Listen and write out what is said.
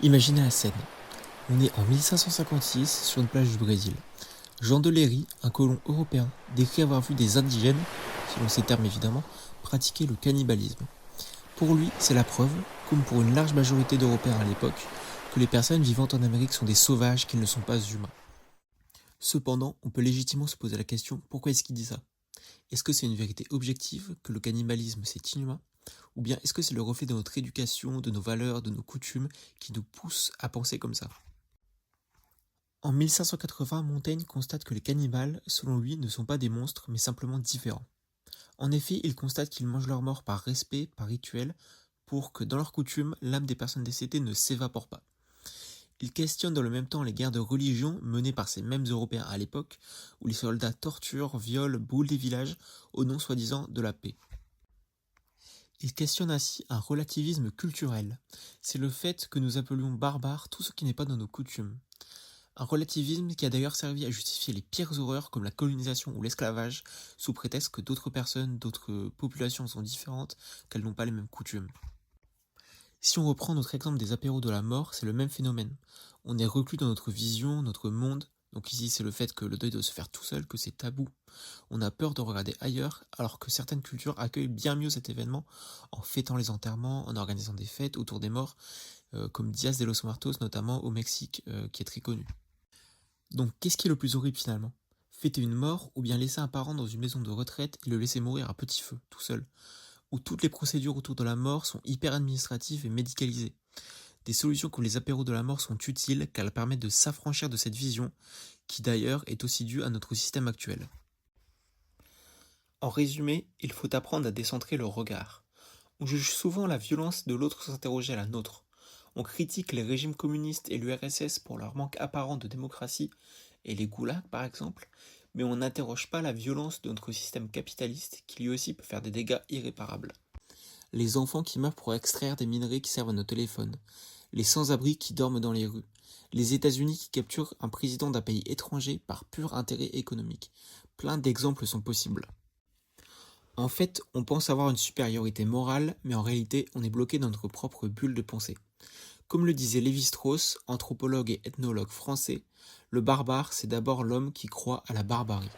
Imaginez la scène. On est en 1556 sur une plage du Brésil. Jean de Léry, un colon européen, décrit avoir vu des indigènes, selon ses termes évidemment, pratiquer le cannibalisme. Pour lui, c'est la preuve, comme pour une large majorité d'Européens à l'époque, que les personnes vivant en Amérique sont des sauvages qui ne sont pas humains. Cependant, on peut légitimement se poser la question, pourquoi est-ce qu'il dit ça? Est-ce que c'est une vérité objective, que le cannibalisme c'est inhumain? Ou bien est-ce que c'est le reflet de notre éducation, de nos valeurs, de nos coutumes, qui nous poussent à penser comme ça? En 1580, Montaigne constate que les cannibales, selon lui, ne sont pas des monstres, mais simplement différents. En effet, il constate qu'ils mangent leurs morts par respect, par rituel, pour que, dans leur coutume, l'âme des personnes décédées ne s'évapore pas. Il questionne dans le même temps les guerres de religion menées par ces mêmes Européens à l'époque, où les soldats torturent, violent, brûlent des villages, au nom soi-disant de la paix. Il questionne ainsi un relativisme culturel. C'est le fait que nous appelions barbare tout ce qui n'est pas dans nos coutumes. Un relativisme qui a d'ailleurs servi à justifier les pires horreurs comme la colonisation ou l'esclavage, sous prétexte que d'autres personnes, d'autres populations sont différentes, qu'elles n'ont pas les mêmes coutumes. Si on reprend notre exemple des apéros de la mort, c'est le même phénomène. On est reclus dans notre vision, notre monde, donc ici c'est le fait que le deuil doit se faire tout seul, que c'est tabou. On a peur de regarder ailleurs, alors que certaines cultures accueillent bien mieux cet événement en fêtant les enterrements, en organisant des fêtes autour des morts, comme Dias de los Muertos notamment au Mexique, qui est très connu. Donc qu'est-ce qui est le plus horrible finalement? Fêter une mort ou bien laisser un parent dans une maison de retraite et le laisser mourir à petit feu, tout seul, où toutes les procédures autour de la mort sont hyper administratives et médicalisées. Des solutions comme les apéros de la mort sont utiles car elles permettent de s'affranchir de cette vision, qui d'ailleurs est aussi due à notre système actuel. En résumé, il faut apprendre à décentrer le regard. On juge souvent la violence de l'autre sans s'interroger à la nôtre. On critique les régimes communistes et l'URSS pour leur manque apparent de démocratie, et les goulags par exemple, mais on n'interroge pas la violence de notre système capitaliste qui lui aussi peut faire des dégâts irréparables. Les enfants qui meurent pour extraire des minerais qui servent à nos téléphones, les sans-abri qui dorment dans les rues, les États-Unis qui capturent un président d'un pays étranger par pur intérêt économique. Plein d'exemples sont possibles. En fait, on pense avoir une supériorité morale, mais en réalité, on est bloqué dans notre propre bulle de pensée. Comme le disait Lévi-Strauss, anthropologue et ethnologue français, le barbare, c'est d'abord l'homme qui croit à la barbarie.